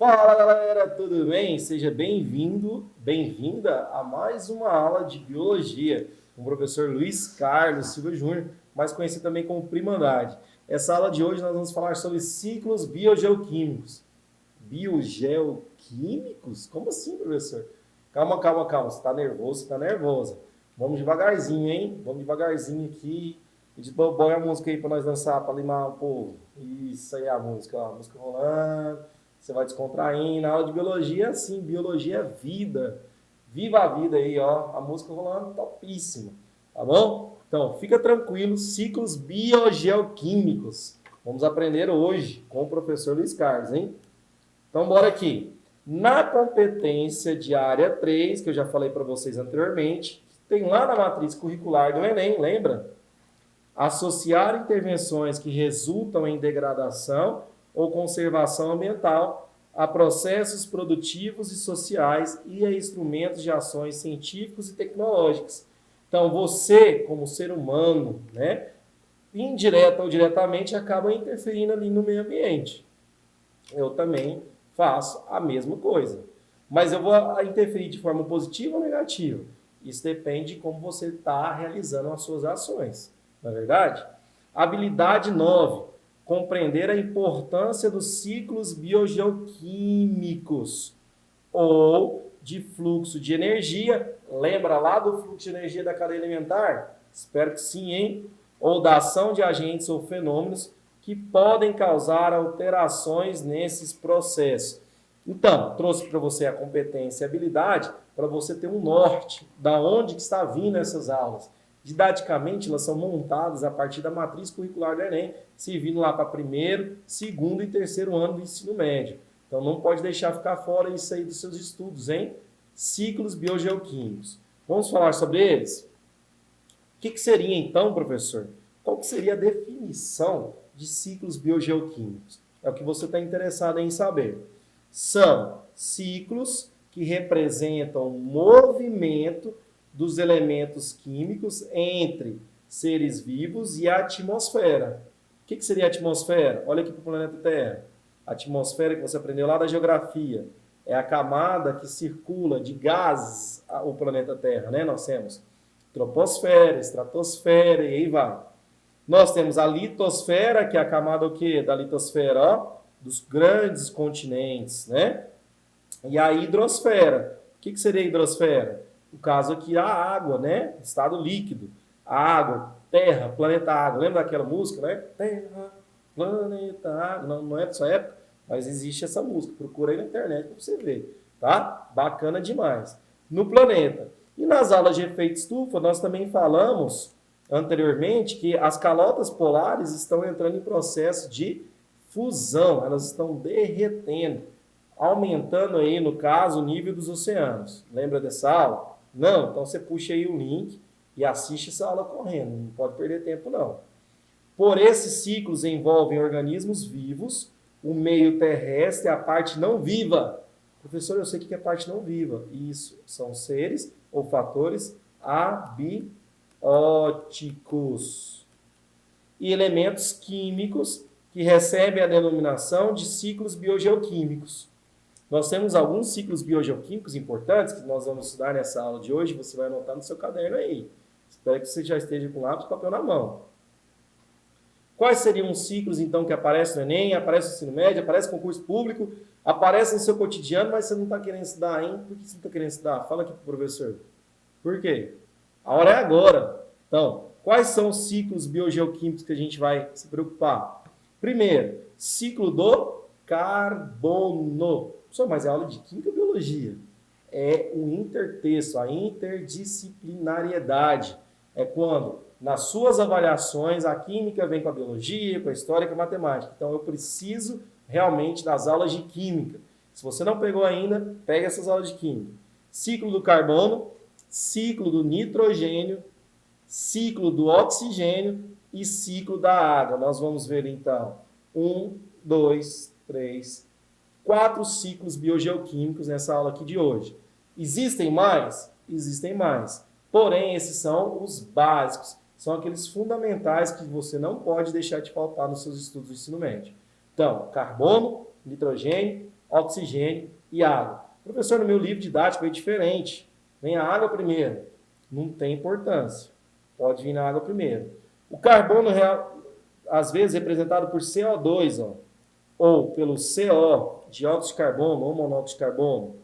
Fala galera, tudo bem? Seja bem-vindo, bem-vinda a mais uma aula de Biologia com o professor Luiz Carlos Silva Júnior, mais conhecido também como Primandade. Essa aula de hoje nós vamos falar sobre ciclos biogeoquímicos. Biogeoquímicos? Como assim, professor? Calma. Você está nervoso, você está nervosa. Vamos devagarzinho, hein? Vamos devagarzinho aqui. Editor, põe a música aí para nós dançar, para animar o povo. Isso aí é a música, ó. A música rolando. Você vai descontraindo. Na aula de biologia é assim, biologia é vida. Viva a vida aí, ó. A música rolando, topíssima. Tá bom? Então, fica tranquilo, ciclos biogeoquímicos. Vamos aprender hoje com o professor Luiz Carlos, hein? Então, bora aqui. Na competência de área 3, que eu já falei para vocês anteriormente, tem lá na matriz curricular do Enem, lembra? Associar intervenções que resultam em degradação ou conservação ambiental a processos produtivos e sociais e a instrumentos de ações científicos e tecnológicas. Então, você, como ser humano, né, indireta ou diretamente, acaba interferindo ali no meio ambiente. Eu também faço a mesma coisa. Mas eu vou interferir de forma positiva ou negativa? Isso depende de como você está realizando as suas ações. Não é verdade? Habilidade 9. Compreender a importância dos ciclos biogeoquímicos ou de fluxo de energia. Lembra lá do fluxo de energia da cadeia alimentar? Espero que sim, hein? Ou da ação de agentes ou fenômenos que podem causar alterações nesses processos. Então, trouxe para você a competência e a habilidade para você ter um norte da onde que está vindo essas aulas. Didaticamente, elas são montadas a partir da matriz curricular do Enem, servindo lá para primeiro, segundo e terceiro ano do ensino médio. Então, não pode deixar ficar fora isso aí dos seus estudos, hein? Ciclos biogeoquímicos. Vamos falar sobre eles? O que seria, então, professor? Qual que seria a definição de ciclos biogeoquímicos? É o que você está interessado em saber. São ciclos que representam o movimento dos elementos químicos entre seres vivos e a atmosfera. O que seria a atmosfera? Olha aqui para o planeta Terra. A atmosfera que você aprendeu lá da geografia é a camada que circula de gases o planeta Terra, né? Nós temos troposfera, estratosfera e aí vai. Nós temos a litosfera, que é a camada o quê? Da litosfera, ó, dos grandes continentes, né? E a hidrosfera. O que seria a hidrosfera? No caso aqui, a água, né? Estado líquido. A água, terra, planeta água. Lembra daquela música, né? Terra, planeta água. Não é da sua época, mas existe essa música. Procura aí na internet para você ver, tá? Bacana demais. No planeta. E nas aulas de efeito estufa, nós também falamos anteriormente que as calotas polares estão entrando em processo de fusão. Elas estão derretendo, aumentando aí, no caso, o nível dos oceanos. Lembra dessa aula? Não? Então você puxa aí o link e assiste essa aula correndo. Não pode perder tempo, não. Por esses ciclos envolvem organismos vivos, o meio terrestre, a parte não viva. Professor, eu sei o que é parte não viva. Isso, são seres ou fatores abióticos. E elementos químicos que recebem a denominação de ciclos biogeoquímicos. Nós temos alguns ciclos biogeoquímicos importantes que nós vamos estudar nessa aula de hoje, você vai anotar no seu caderno aí. Espero que você já esteja com lápis e papel na mão. Quais seriam os ciclos, então, que aparecem no Enem, aparecem no ensino médio, aparecem no concurso público, aparecem no seu cotidiano, mas você não está querendo estudar, hein? Por que você não está querendo estudar? Fala aqui para o professor. Por quê? A hora é agora. Então, quais são os ciclos biogeoquímicos que a gente vai se preocupar? Primeiro, ciclo do carbono. Só mais é aula de Química e Biologia. É o intertexto, a interdisciplinariedade. É quando, nas suas avaliações, a química vem com a biologia, com a história e com a matemática. Então, eu preciso realmente das aulas de química. Se você não pegou ainda, pega essas aulas de química. Ciclo do carbono, ciclo do nitrogênio, ciclo do oxigênio e ciclo da água. Nós vamos ver, então, 1, 2, 3, 4 ciclos biogeoquímicos nessa aula aqui de hoje. Existem mais? Existem mais. Porém, esses são os básicos. São aqueles fundamentais que você não pode deixar de faltar nos seus estudos do ensino médio. Então, carbono, nitrogênio, oxigênio e água. Professor, no meu livro didático é diferente. Vem a água primeiro. Não tem importância. Pode vir na água primeiro. O carbono, às vezes, representado por CO2, ó, ou pelo CO, dióxido de carbono ou monóxido de carbono.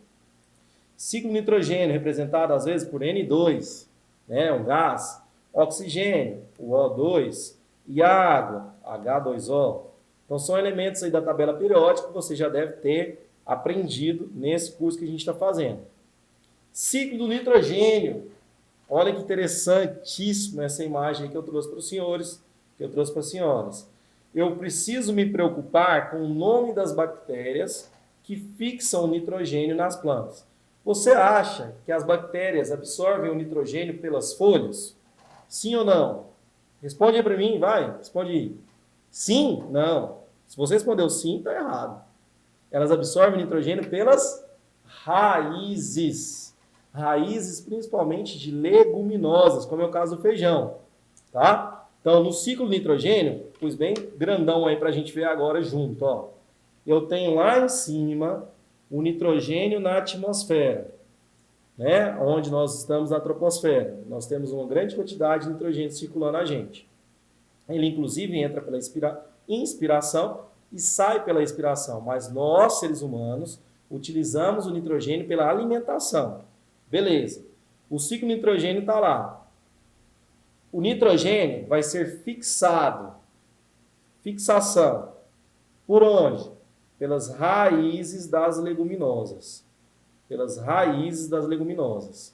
Ciclo nitrogênio, representado, às vezes, por N2, né, um gás. Oxigênio, o O2. E água, H2O. Então, são elementos aí da tabela periódica que você já deve ter aprendido nesse curso que a gente está fazendo. Ciclo do nitrogênio. Olha que interessantíssimo essa imagem que eu trouxe para os senhores, que eu trouxe para as senhoras. Eu preciso me preocupar com o nome das bactérias que fixam o nitrogênio nas plantas. Você acha que as bactérias absorvem o nitrogênio pelas folhas? Sim ou não? Responde aí para mim, vai. Responde aí. Sim? Não. Se você respondeu sim, está errado. Elas absorvem nitrogênio pelas raízes. Raízes principalmente de leguminosas, como é o caso do feijão. Tá? Então, no ciclo nitrogênio, pus bem grandão aí para a gente ver agora junto. Ó. Eu tenho lá em cima o nitrogênio na atmosfera, né? Onde nós estamos na troposfera. Nós temos uma grande quantidade de nitrogênio circulando a gente. Ele, inclusive, entra pela inspiração e sai pela expiração. Mas nós, seres humanos, utilizamos o nitrogênio pela alimentação. Beleza. O ciclo nitrogênio está lá. O nitrogênio vai ser fixado. Fixação. Por onde? Pelas raízes das leguminosas. Pelas raízes das leguminosas.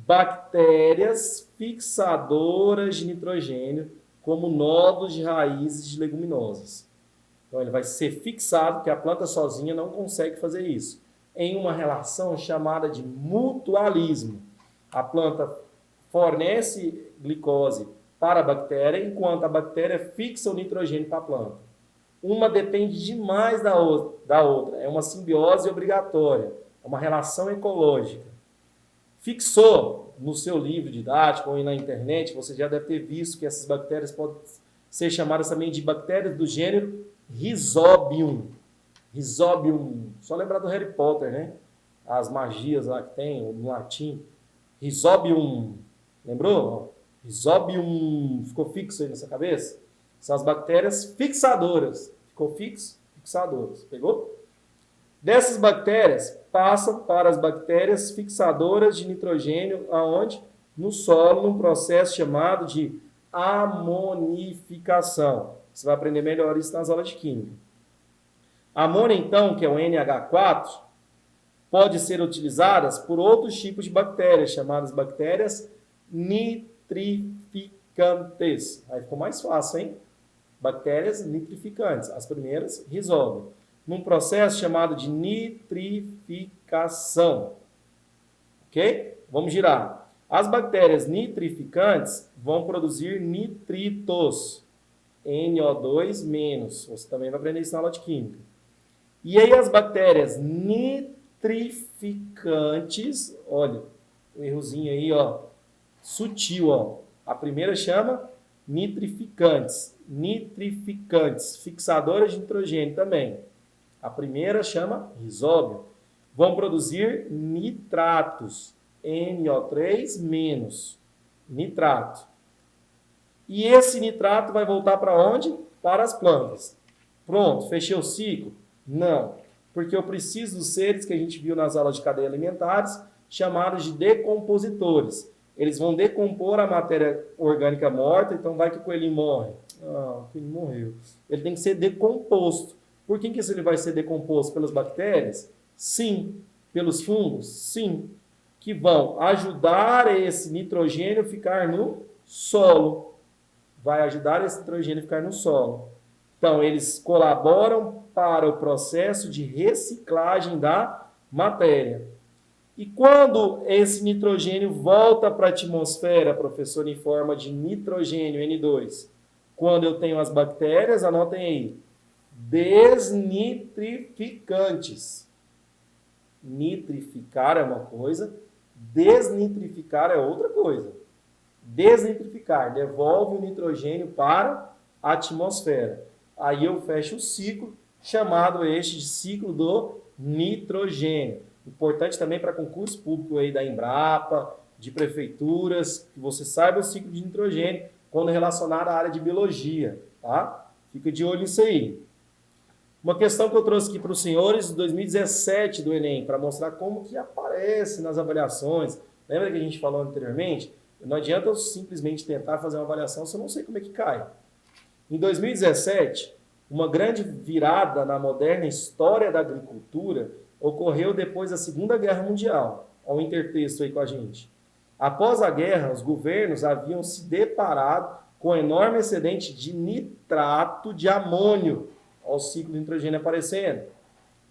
Bactérias fixadoras de nitrogênio como nodos de raízes de leguminosas. Então, ele vai ser fixado, porque a planta sozinha não consegue fazer isso, em uma relação chamada de mutualismo. A planta fornece glicose para a bactéria, enquanto a bactéria fixa o nitrogênio para a planta. Uma depende demais da outra. É uma simbiose obrigatória. É uma relação ecológica. Fixou no seu livro didático ou na internet, você já deve ter visto que essas bactérias podem ser chamadas também de bactérias do gênero Rhizobium. Rhizobium. Só lembrar do Harry Potter, né? As magias lá que tem, no latim. Rhizobium. Lembrou? Rhizobium. Ficou fixo aí nessa cabeça? São as bactérias fixadoras. Ficou fixo? Fixadoras. Pegou? Dessas bactérias, passam para as bactérias fixadoras de nitrogênio, aonde? No solo, num processo chamado de amonificação. Você vai aprender melhor isso nas aulas de química. A amônia, então, que é o NH4, pode ser utilizada por outros tipos de bactérias, chamadas bactérias nitrificantes. Aí ficou mais fácil, hein? Bactérias nitrificantes. As primeiras, Rhizobium. Num processo chamado de nitrificação. Ok? Vamos girar. As bactérias nitrificantes vão produzir nitritos. NO2-. Você também vai aprender isso na aula de química. E aí as bactérias nitrificantes, olha, o errozinho aí, ó, sutil, ó. A primeira chama nitrificantes. Nitrificantes, fixadoras de nitrogênio também. A primeira chama Rhizobium. Vão produzir nitratos. NO3-. Nitrato. E esse nitrato vai voltar para onde? Para as plantas. Pronto, fechei o ciclo? Não. Porque eu preciso dos seres que a gente viu nas aulas de cadeia alimentares, chamados de decompositores. Eles vão decompor a matéria orgânica morta, então vai que o coelhinho morre. Ah, o coelhinho morreu. Ele tem que ser decomposto. Por que ele vai ser decomposto? Pelas bactérias? Sim. Pelos fungos? Sim. Que vão ajudar esse nitrogênio a ficar no solo. Vai ajudar esse nitrogênio a ficar no solo. Então, eles colaboram para o processo de reciclagem da matéria. E quando esse nitrogênio volta para a atmosfera, professor, em forma de nitrogênio, N2? Quando eu tenho as bactérias, anotem aí, desnitrificantes. Nitrificar é uma coisa, desnitrificar é outra coisa. Desnitrificar, devolve o nitrogênio para a atmosfera. Aí eu fecho o ciclo, chamado este de ciclo do nitrogênio. Importante também para concurso público aí da Embrapa, de prefeituras, que você saiba o ciclo de nitrogênio quando relacionado à área de biologia, tá? Fica de olho nisso aí. Uma questão que eu trouxe aqui para os senhores de 2017 do Enem, para mostrar como que aparece nas avaliações. Lembra que a gente falou anteriormente? Não adianta eu simplesmente tentar fazer uma avaliação se eu não sei como é que cai. Em 2017, uma grande virada na moderna história da agricultura ocorreu depois da Segunda Guerra Mundial. Olha o intertexto aí com a gente. Após a guerra, os governos haviam se deparado com um enorme excedente de nitrato de amônio. Olha o ciclo de nitrogênio aparecendo.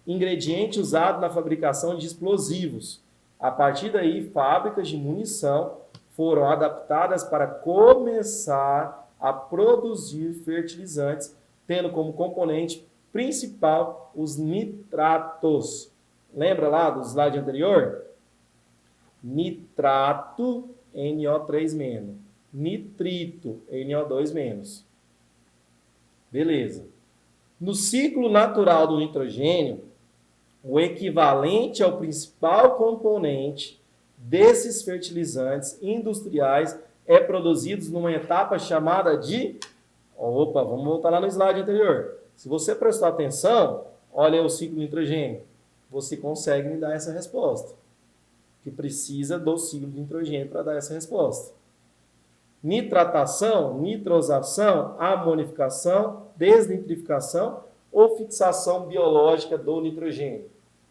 Ingrediente usado na fabricação de explosivos. A partir daí, fábricas de munição foram adaptadas para começar a produzir fertilizantes, tendo como componente principal os nitratos. Lembra lá do slide anterior? Nitrato, NO3-. Nitrito, NO2-. Beleza. No ciclo natural do nitrogênio, o equivalente ao principal componente desses fertilizantes industriais é produzido numa etapa chamada de... Opa, vamos voltar lá no slide anterior. Se você prestar atenção, olha o ciclo do nitrogênio. Você consegue me dar essa resposta. Que precisa do ciclo de nitrogênio para dar essa resposta. Nitratação, nitrosação, amonificação, desnitrificação ou fixação biológica do nitrogênio.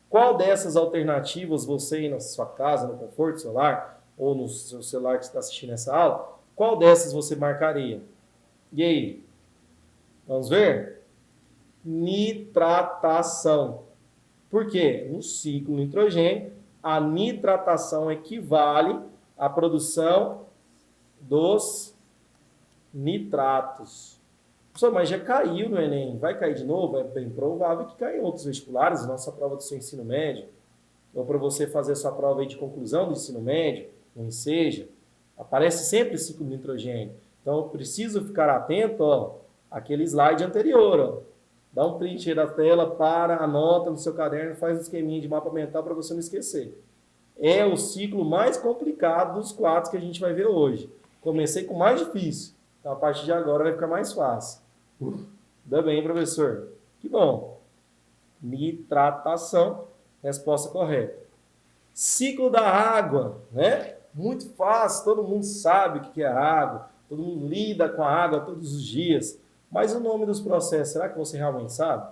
Qual dessas alternativas você aí na sua casa, no conforto do celular, ou no seu celular que está assistindo essa aula, qual dessas você marcaria? E aí? Vamos ver? Nitratação. Por quê? No ciclo nitrogênio, a nitratação equivale à produção dos nitratos. Professor, mas já caiu no Enem, vai cair de novo? É bem provável que caia em outros vestibulares, nossa prova do seu ensino médio, ou para você fazer a sua prova aí de conclusão do ensino médio, no Enseja, aparece sempre o ciclo de nitrogênio. Então, eu preciso ficar atento, ó, àquele slide anterior, ó. Dá um print aí da tela, anota no seu caderno, faz um esqueminha de mapa mental para você não esquecer. É o ciclo mais complicado dos 4 que a gente vai ver hoje. Comecei com o mais difícil, então a partir de agora vai ficar mais fácil. Ainda bem, professor. Que bom. Nitratação, resposta correta. Ciclo da água, né? Muito fácil, todo mundo sabe o que é água, todo mundo lida com a água todos os dias. Mas o nome dos processos, será que você realmente sabe?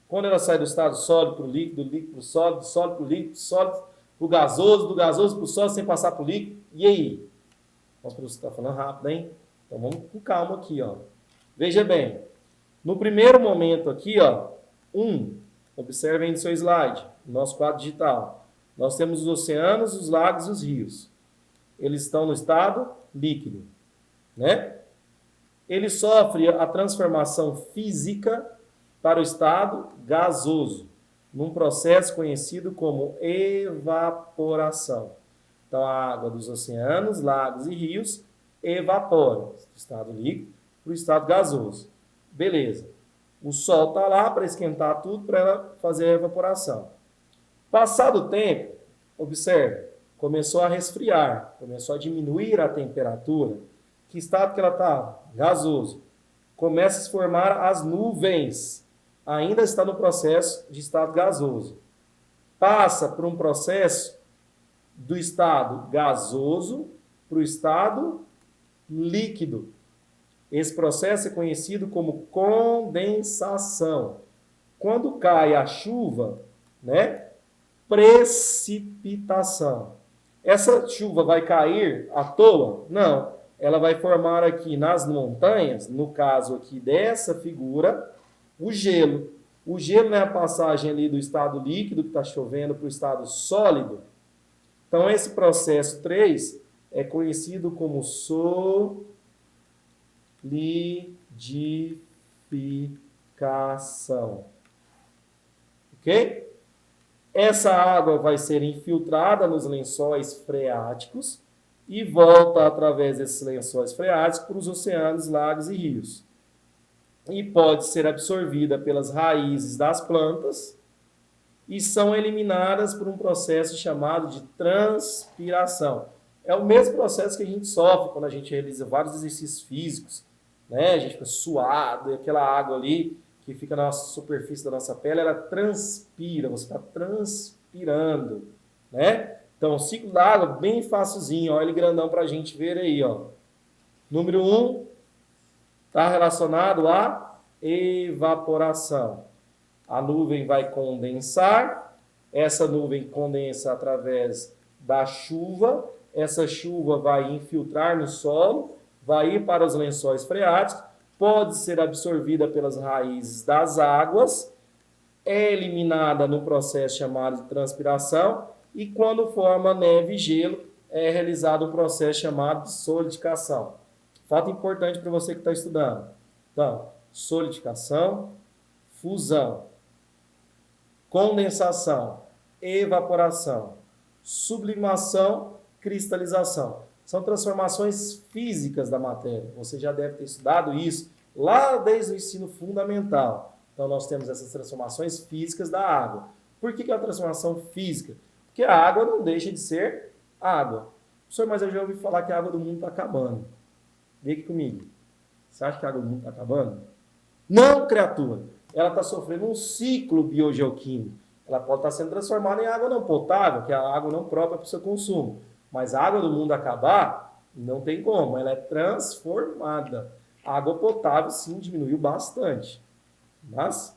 Quando ela sai do estado sólido para o líquido, do líquido para o sólido, sólido para o líquido, sólido para o gasoso, do gasoso para o sólido sem passar para o líquido. E aí? Nossa, você está falando rápido, hein? Então vamos com calma aqui, ó. Veja bem, no primeiro momento aqui, ó, observem no seu slide, no nosso quadro digital. Nós temos os oceanos, os lagos e os rios. Eles estão no estado líquido, né? Ele sofre a transformação física para o estado gasoso, num processo conhecido como evaporação. Então, a água dos oceanos, lagos e rios evapora do estado líquido para o estado gasoso. Beleza. O sol está lá para esquentar tudo, para ela fazer a evaporação. Passado o tempo, observe, começou a resfriar, começou a diminuir a temperatura. Que estado que ela está? Gasoso. Começa a se formar as nuvens. Ainda está no processo de estado gasoso. Passa por um processo do estado gasoso para o estado líquido. Esse processo é conhecido como condensação. Quando cai a chuva, né? Precipitação. Essa chuva vai cair à toa? Não. Ela vai formar aqui nas montanhas, no caso aqui dessa figura, o gelo. O gelo é a passagem ali do estado líquido, que está chovendo, para o estado sólido. Então, esse processo 3 é conhecido como solidificação. Ok? Essa água vai ser infiltrada nos lençóis freáticos e volta através desses lençóis freáticos para os oceanos, lagos e rios. E pode ser absorvida pelas raízes das plantas e são eliminadas por um processo chamado de transpiração. É o mesmo processo que a gente sofre quando a gente realiza vários exercícios físicos, né? A gente fica suado e aquela água ali que fica na nossa superfície da nossa pele, ela transpira, você está transpirando, né? Então, o ciclo da água, bem facilzinho, olha ele grandão para a gente ver aí, ó. Número 1, está relacionado à evaporação. A nuvem vai condensar, essa nuvem condensa através da chuva, essa chuva vai infiltrar no solo, vai ir para os lençóis freáticos, pode ser absorvida pelas raízes das águas, é eliminada no processo chamado de transpiração e quando forma neve e gelo, é realizado um processo chamado de solidificação. Fato importante para você que está estudando. Então, solidificação, fusão, condensação, evaporação, sublimação, cristalização. São transformações físicas da matéria. Você já deve ter estudado isso lá desde o ensino fundamental. Então, nós temos essas transformações físicas da água. Por que é uma transformação física? Porque a água não deixa de ser água. Professor, mas eu já ouvi falar que a água do mundo está acabando. Vem aqui comigo. Você acha que a água do mundo está acabando? Não, criatura. Ela está sofrendo um ciclo biogeoquímico. Ela pode estar sendo transformada em água não potável, que é a água não própria para o seu consumo. Mas a água do mundo acabar, não tem como. Ela é transformada. A água potável, sim, diminuiu bastante. Mas,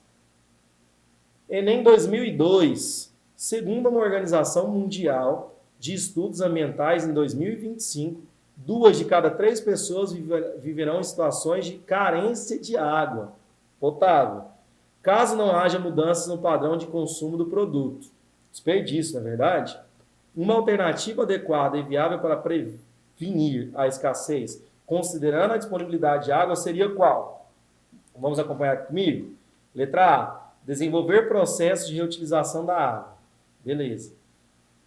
Enem 2002, segundo uma organização mundial de estudos ambientais, em 2025, 2 de cada 3 pessoas viverão em situações de carência de água potável, caso não haja mudanças no padrão de consumo do produto. Desperdício, não é verdade? Uma alternativa adequada e viável para prevenir a escassez, considerando a disponibilidade de água, seria qual? Vamos acompanhar comigo? Letra A. Desenvolver processos de reutilização da água. Beleza.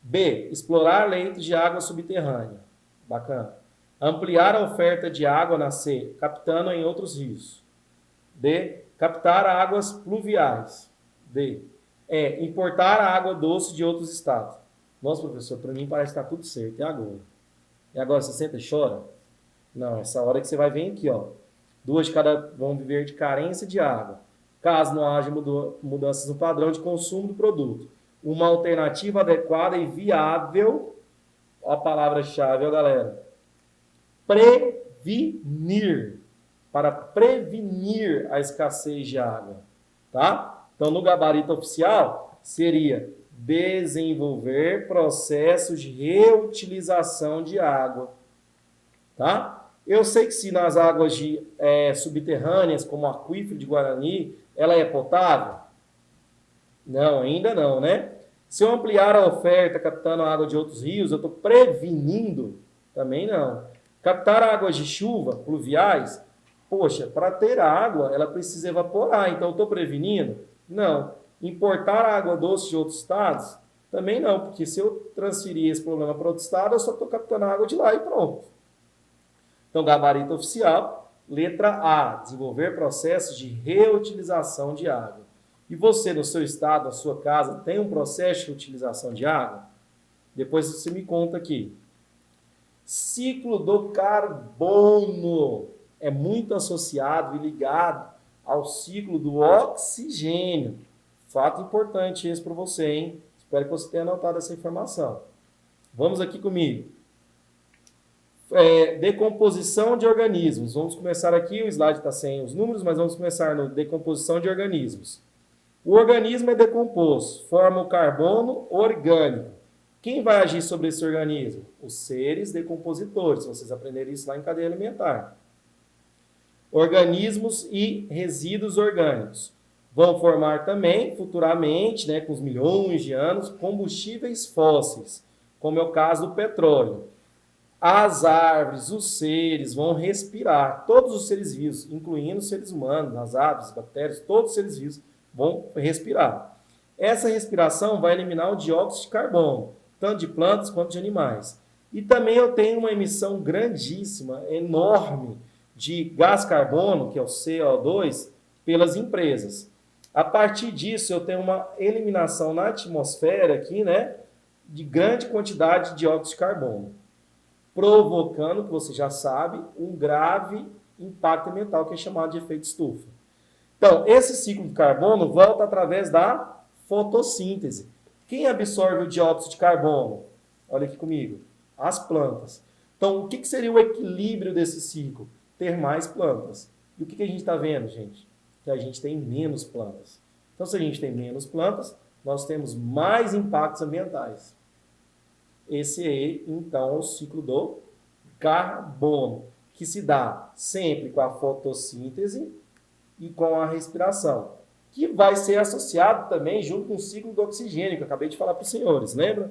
B. Explorar leitos de água subterrânea. Bacana. Ampliar a oferta de água na C, captando em outros rios. D. Captar águas pluviais. D. Importar a água doce de outros estados. Nossa, professor, para mim parece que está tudo certo. E agora? E agora você senta e chora? Não, essa hora que você vai vir aqui, ó. 2 de cada vão viver de carência de água, caso não haja mudanças no padrão de consumo do produto. Uma alternativa adequada e viável, a palavra-chave, ó, galera. Prevenir. Para prevenir a escassez de água. Tá? Então, no gabarito oficial, seria desenvolver processos de reutilização de água. Tá? Eu sei que se nas águas subterrâneas, como o aquífero de Guarani, ela é potável? Não, ainda não, né? Se eu ampliar a oferta captando a água de outros rios, eu estou prevenindo? Também não. Captar águas de chuva, pluviais, poxa, para ter água, ela precisa evaporar, então eu estou prevenindo? Não. Importar água doce de outros estados? Também não, porque se eu transferir esse problema para outro estado, eu só estou captando água de lá e pronto. Então, gabarito oficial, letra A, desenvolver processos de reutilização de água. E você, no seu estado, na sua casa, tem um processo de utilização de água? Depois você me conta aqui. Ciclo do carbono é muito associado e ligado ao ciclo do oxigênio. Fato importante esse para você, hein? Espero que você tenha anotado essa informação. Vamos aqui comigo. Decomposição de organismos. Vamos começar aqui, o slide está sem os números, mas vamos começar no decomposição de organismos. O organismo é decomposto, forma o carbono orgânico. Quem vai agir sobre esse organismo? Os seres decompositores, se vocês aprenderem isso lá em cadeia alimentar. Organismos e resíduos orgânicos. Vão formar também, futuramente, né, com os milhões de anos, combustíveis fósseis, como é o caso do petróleo. As árvores, os seres vão respirar, todos os seres vivos, incluindo os seres humanos, as aves, bactérias, todos os seres vivos vão respirar. Essa respiração vai eliminar o dióxido de carbono, tanto de plantas quanto de animais. E também eu tenho uma emissão grandíssima, enorme, de gás carbono, que é o CO2, pelas empresas. A partir disso, eu tenho uma eliminação na atmosfera aqui, né, de grande quantidade de dióxido de carbono, provocando, que você já sabe, um grave impacto ambiental que é chamado de efeito estufa. Então, esse ciclo de carbono volta através da fotossíntese. Quem absorve o dióxido de carbono? Olha aqui comigo. As plantas. Então, o que seria o equilíbrio desse ciclo? Ter mais plantas. E o que a gente está vendo, gente? Que a gente tem menos plantas. Então, se a gente tem menos plantas, nós temos mais impactos ambientais. Esse é, então, o ciclo do carbono, que se dá sempre com a fotossíntese e com a respiração, que vai ser associado também junto com o ciclo do oxigênio, que eu acabei de falar para os senhores, lembra?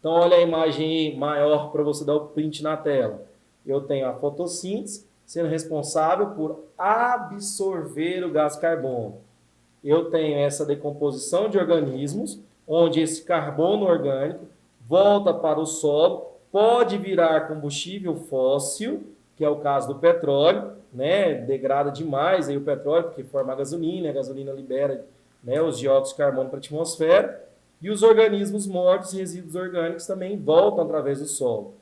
Então, olha a imagem maior para você dar o print na tela. Eu tenho a fotossíntese sendo responsável por absorver o gás carbono. Eu tenho essa decomposição de organismos, onde esse carbono orgânico volta para o solo, pode virar combustível fóssil, que é o caso do petróleo, né? Degrada demais aí o petróleo, porque forma a gasolina libera, né, os dióxidos de carbono para a atmosfera, e os organismos mortos, resíduos orgânicos, também voltam através do solo.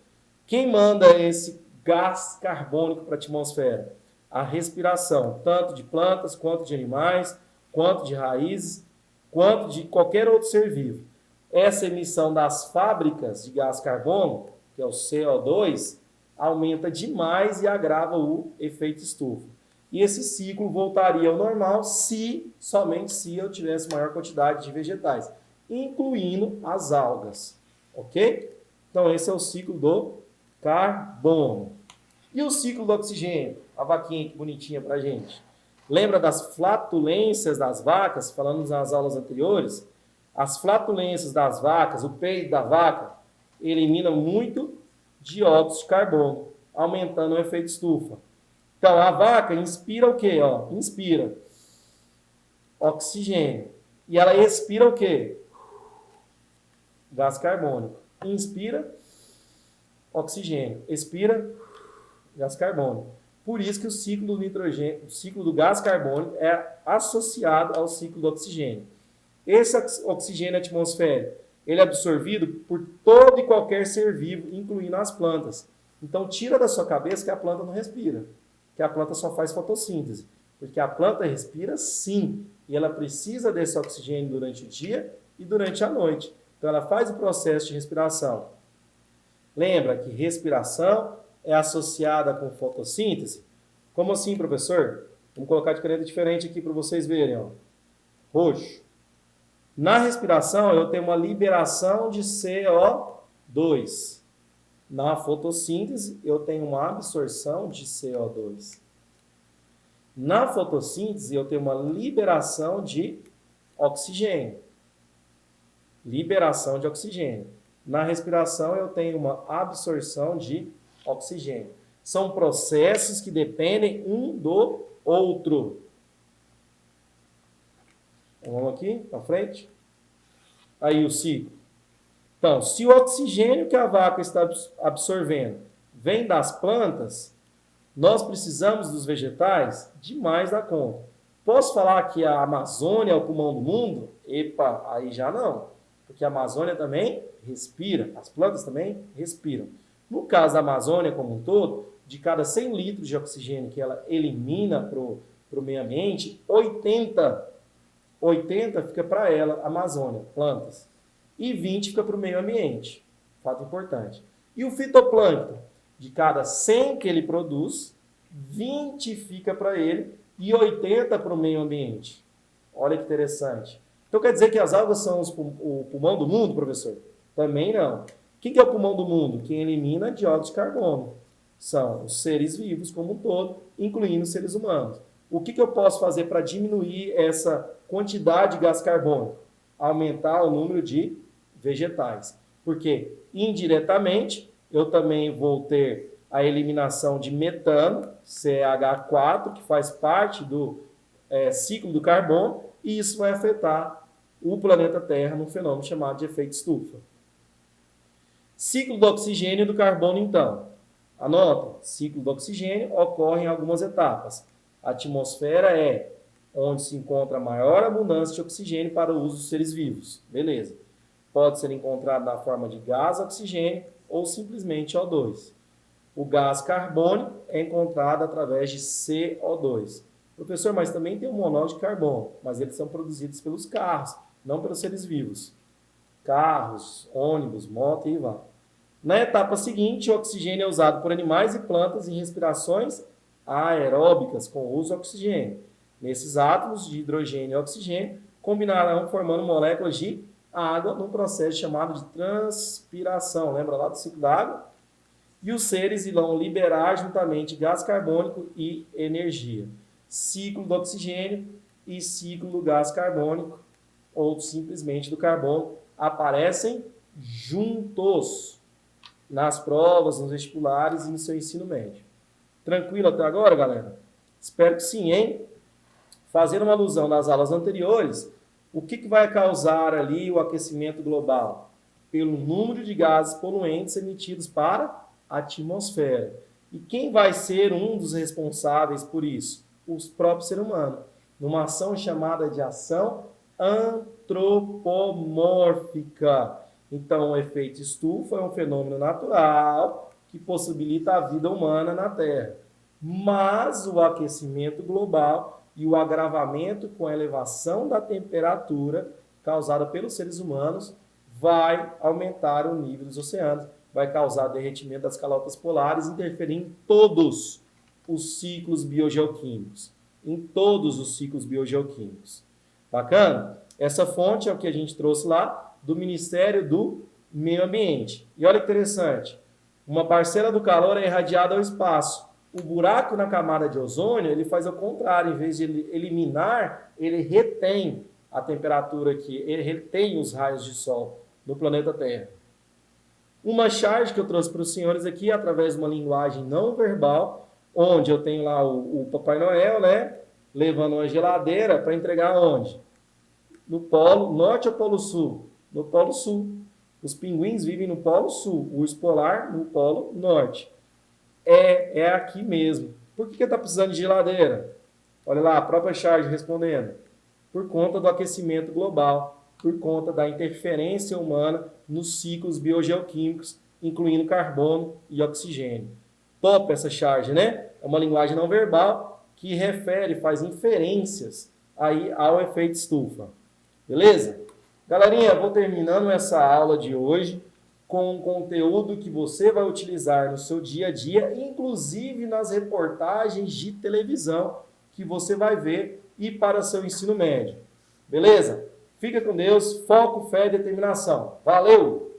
Quem manda esse gás carbônico para a atmosfera? A respiração, tanto de plantas, quanto de animais, quanto de raízes, quanto de qualquer outro ser vivo. Essa emissão das fábricas de gás carbono, que é o CO2, aumenta demais e agrava o efeito estufa. E esse ciclo voltaria ao normal somente se eu tivesse maior quantidade de vegetais, incluindo as algas, ok? Então esse é o ciclo do carbono. E o ciclo do oxigênio? A vaquinha que bonitinha pra gente. Lembra das flatulências das vacas? Falamos nas aulas anteriores. As flatulências das vacas, o peido da vaca, elimina muito dióxido de carbono, aumentando o efeito estufa. Então, a vaca inspira o quê? Inspira oxigênio. E ela expira o quê? Gás carbônico. Inspira oxigênio. Expira gás carbônico. Por isso que o ciclo do nitrogênio, o ciclo do gás carbônico é associado ao ciclo do oxigênio. Esse oxigênio atmosférico, ele é absorvido por todo e qualquer ser vivo, incluindo as plantas. Então, tira da sua cabeça que a planta não respira, que a planta só faz fotossíntese. Porque a planta respira sim, e ela precisa desse oxigênio durante o dia e durante a noite. Então, ela faz o processo de respiração. Lembra que respiração é associada com fotossíntese? Como assim, professor? Vamos colocar de caneta diferente aqui para vocês verem. Roxo. Na respiração, eu tenho uma liberação de CO2. Na fotossíntese, eu tenho uma absorção de CO2. Na fotossíntese, eu tenho uma liberação de oxigênio. Liberação de oxigênio. Na respiração, eu tenho uma absorção de oxigênio. São processos que dependem um do outro. Vamos aqui, para frente. Aí o ciclo. Então, se o oxigênio que a vaca está absorvendo vem das plantas, nós precisamos dos vegetais demais da conta. Posso falar que a Amazônia é o pulmão do mundo? Epa, aí já não. Porque a Amazônia também respira, as plantas também respiram. No caso da Amazônia como um todo, de cada 100 litros de oxigênio que ela elimina para o meio ambiente, 80 fica para ela, Amazônia, plantas. E 20 fica para o meio ambiente. Fato importante. E o fitoplâncton? De cada 100 que ele produz, 20 fica para ele e 80 para o meio ambiente. Olha que interessante. Então quer dizer que as algas são o pulmão do mundo, professor? Também não. O que é o pulmão do mundo? Quem elimina dióxido de carbono. São os seres vivos como um todo, incluindo os seres humanos. O que eu posso fazer para diminuir essa quantidade de gás carbônico? Aumentar o número de vegetais. Porque, indiretamente, eu também vou ter a eliminação de metano, CH4, que faz parte do ciclo do carbono, e isso vai afetar o planeta Terra num fenômeno chamado de efeito estufa. Ciclo do oxigênio e do carbono, então. Anota, ciclo do oxigênio ocorre em algumas etapas. A atmosfera é onde se encontra maior abundância de oxigênio para o uso dos seres vivos. Beleza. Pode ser encontrado na forma de gás oxigênio ou simplesmente O2. O gás carbônico é encontrado através de CO2. Professor, mas também tem o monóxido de carbono, mas eles são produzidos pelos carros, não pelos seres vivos. Carros, ônibus, moto e vai. Na etapa seguinte, o oxigênio é usado por animais e plantas em respirações aeróbicas com uso de oxigênio. Nesses átomos de hidrogênio e oxigênio combinarão formando moléculas de água num processo chamado de transpiração. Lembra lá do ciclo da água? E os seres irão liberar juntamente gás carbônico e energia. Ciclo do oxigênio e ciclo do gás carbônico, ou simplesmente do carbono, aparecem juntos nas provas, nos vestibulares e no seu ensino médio. Tranquilo até agora, galera? Espero que sim, hein? Fazendo uma alusão nas aulas anteriores, o que vai causar ali o aquecimento global? Pelo número de gases poluentes emitidos para a atmosfera. E quem vai ser um dos responsáveis por isso? Os próprios seres humanos. Numa ação chamada de ação antropomórfica. Então, o efeito estufa é um fenômeno natural que possibilita a vida humana na Terra. Mas o aquecimento global e o agravamento com a elevação da temperatura causada pelos seres humanos vai aumentar o nível dos oceanos, vai causar derretimento das calotas polares, interferindo em todos os ciclos biogeoquímicos. Em todos os ciclos biogeoquímicos. Bacana? Essa fonte é o que a gente trouxe lá do Ministério do Meio Ambiente. E olha que interessante, uma parcela do calor é irradiada ao espaço. O buraco na camada de ozônio, ele faz ao contrário, em vez de ele eliminar, ele retém a temperatura aqui, ele retém os raios de sol no planeta Terra. Uma charge que eu trouxe para os senhores aqui, através de uma linguagem não verbal, onde eu tenho lá o Papai Noel, né, levando uma geladeira para entregar onde? No Polo Norte ou Polo Sul? No Polo Sul. Os pinguins vivem no Polo Sul, o urso polar no Polo Norte. É aqui mesmo. Por que está precisando de geladeira? Olha lá, a própria charge respondendo. Por conta do aquecimento global, por conta da interferência humana nos ciclos biogeoquímicos, incluindo carbono e oxigênio. Top essa charge, né? É uma linguagem não verbal que refere, faz inferências aí ao efeito estufa. Beleza? Galerinha, vou terminando essa aula de hoje com um conteúdo que você vai utilizar no seu dia a dia, inclusive nas reportagens de televisão que você vai ver e para seu ensino médio. Beleza? Fica com Deus, foco, fé e determinação. Valeu!